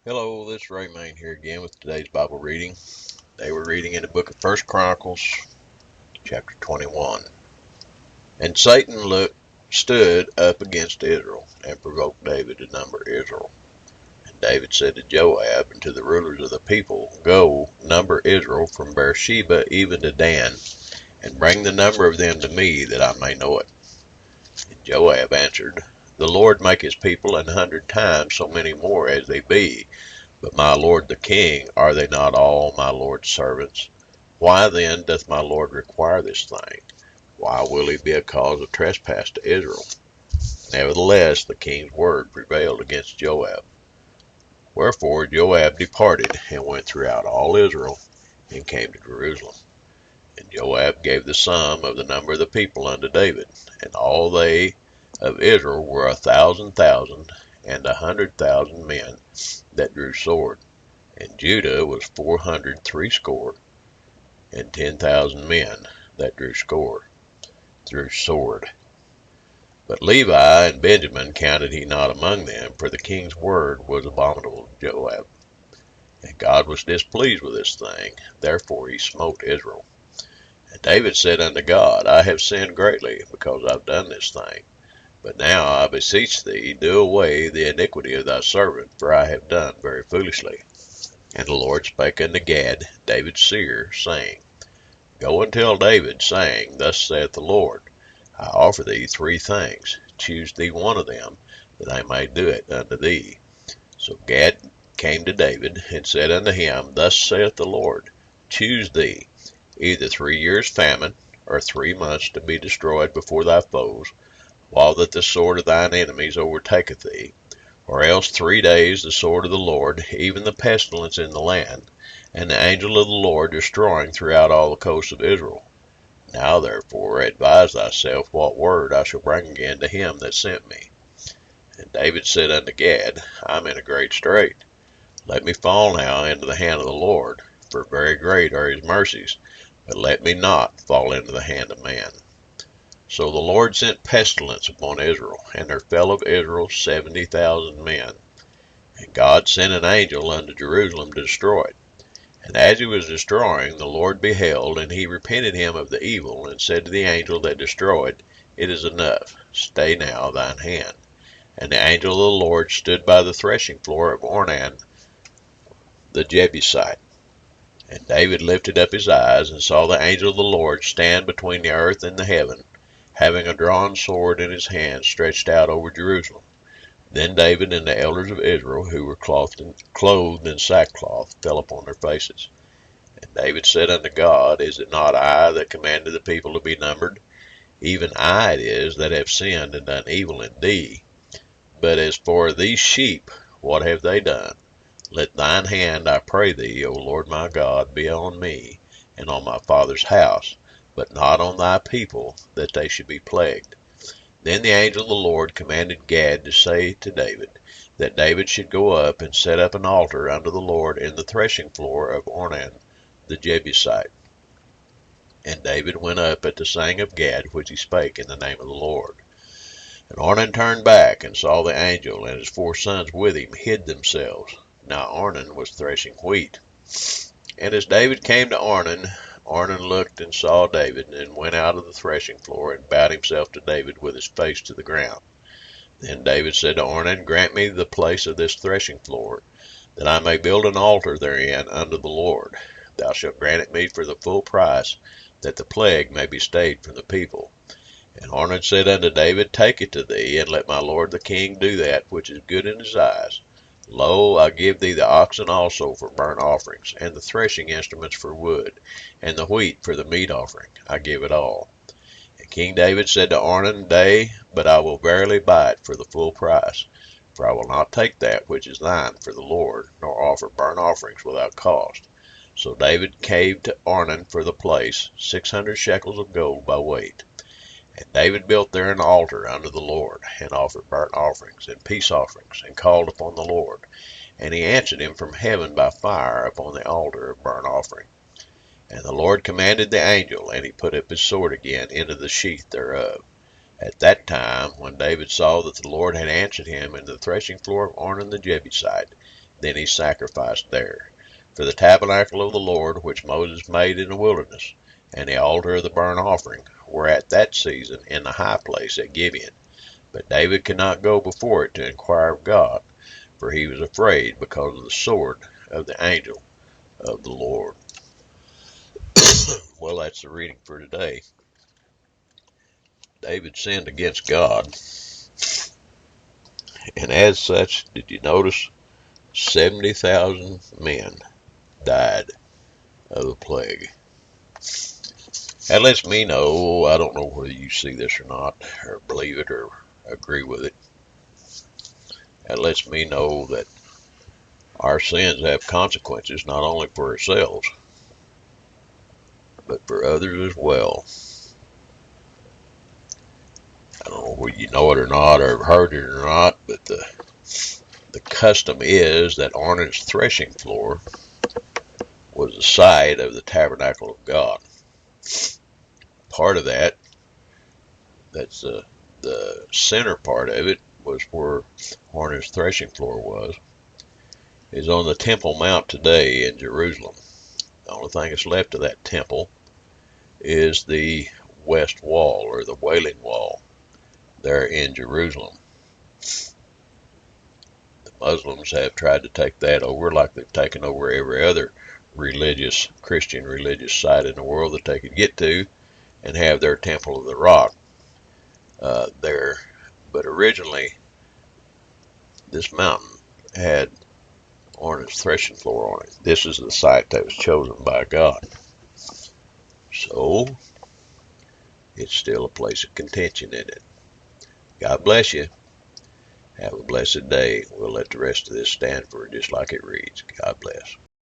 Hello, this is Ray Main here again with today's Bible reading. Today we're reading in the book of First Chronicles Chapter 21. And Satan stood up against Israel and provoked David to number Israel. And David said to Joab and to the rulers of the people, Go, number Israel from Beersheba even to Dan, and bring the number of them to me, that I may know it. And Joab answered, The Lord make his people 100 times so many more as they be. But my lord the king, are they not all my lord's servants? Why then doth my lord require this thing? Why will he be a cause of trespass to Israel? Nevertheless, the king's word prevailed against Joab. Wherefore Joab departed, and went throughout all Israel, and came to Jerusalem. And Joab gave the sum of the number of the people unto David, and all they of Israel were 1,000,000, and 100,000 men that drew sword. And Judah was 460, and 10,000 men that drew sword. But Levi and Benjamin counted he not among them, for the king's word was abominable to Joab. And God was displeased with this thing, therefore he smote Israel. And David said unto God, I have sinned greatly, because I've done this thing. But now I beseech thee, do away the iniquity of thy servant, for I have done very foolishly. And the Lord spake unto Gad, David's seer, saying, Go and tell David, saying, Thus saith the Lord, I offer thee 3 things. Choose thee one of them, that I may do it unto thee. So Gad came to David, and said unto him, Thus saith the Lord, Choose thee either 3 years' famine, or 3 months to be destroyed before thy foes, while that the sword of thine enemies overtaketh thee, or else 3 days the sword of the Lord, even the pestilence in the land, and the angel of the Lord destroying throughout all the coasts of Israel. Now therefore advise thyself what word I shall bring again to him that sent me. And David said unto Gad, I am in a great strait. Let me fall now into the hand of the Lord, for very great are his mercies, but let me not fall into the hand of man. So the Lord sent pestilence upon Israel, and there fell of Israel 70,000 men. And God sent an angel unto Jerusalem to destroy it. And as he was destroying, the Lord beheld, and he repented him of the evil, and said to the angel that destroyed, It is enough, stay now thine hand. And the angel of the Lord stood by the threshing floor of Ornan the Jebusite. And David lifted up his eyes, and saw the angel of the Lord stand between the earth and the heaven, having a drawn sword in his hand stretched out over Jerusalem. Then David and the elders of Israel, who were clothed in sackcloth, fell upon their faces. And David said unto God, Is it not I that commanded the people to be numbered? Even I it is that have sinned and done evil in thee. But as for these sheep, what have they done? Let thine hand, I pray thee, O Lord my God, be on me, and on my father's house, but not on thy people, that they should be plagued. Then the angel of the Lord commanded Gad to say to David, that David should go up and set up an altar unto the Lord in the threshing floor of Ornan the Jebusite. And David went up at the saying of Gad, which he spake in the name of the Lord. And Ornan turned back, and saw the angel, and his 4 sons with him hid themselves. Now Ornan was threshing wheat. And as David came to Ornan, Ornan looked and saw David, and went out of the threshing floor, and bowed himself to David with his face to the ground. Then David said to Ornan, Grant me the place of this threshing floor, that I may build an altar therein unto the Lord. Thou shalt grant it me for the full price, that the plague may be stayed from the people. And Ornan said unto David, Take it to thee, and let my lord the king do that which is good in his eyes. Lo, I give thee the oxen also for burnt offerings, and the threshing instruments for wood, and the wheat for the meat offering. I give it all. And King David said to Ornan, Nay, but I will verily buy it for the full price, for I will not take that which is thine for the Lord, nor offer burnt offerings without cost. So David gave to Ornan for the place 600 shekels of gold by weight. And David built there an altar unto the Lord, and offered burnt offerings and peace offerings, and called upon the Lord. And he answered him from heaven by fire upon the altar of burnt offering. And the Lord commanded the angel, and he put up his sword again into the sheath thereof. At that time, when David saw that the Lord had answered him in the threshing floor of Ornan the Jebusite, Then he sacrificed there. For the tabernacle of the Lord, which Moses made in the wilderness, and the altar of the burnt offering, were at that season in the high place at Gibeon. But David could not go before it to inquire of God, for he was afraid because of the sword of the angel of the Lord. Well, that's the reading for today. David sinned against God, and as such, did you notice 70,000 men died of the plague? That lets me know, I don't know whether you see this or not, or believe it or agree with it. That lets me know that our sins have consequences not only for ourselves, but for others as well. I don't know whether you know it or not, or have heard it or not, but the custom is that Arnold's threshing floor was the site of the tabernacle of God. Part of that's the center part of it, was where Arnold's threshing floor was, is on the Temple Mount today in Jerusalem. The only thing that's left of that temple is the West Wall, or the Wailing Wall, there in Jerusalem. The Muslims have tried to take that over, like they've taken over every other Christian religious site in the world that they could get to, and have their Temple of the Rock there. But originally, this mountain had Arnold's threshing floor on it. This is the site that was chosen by God. So, it's still a place of contention in it. God bless you. Have a blessed day. We'll let the rest of this stand for just like it reads. God bless.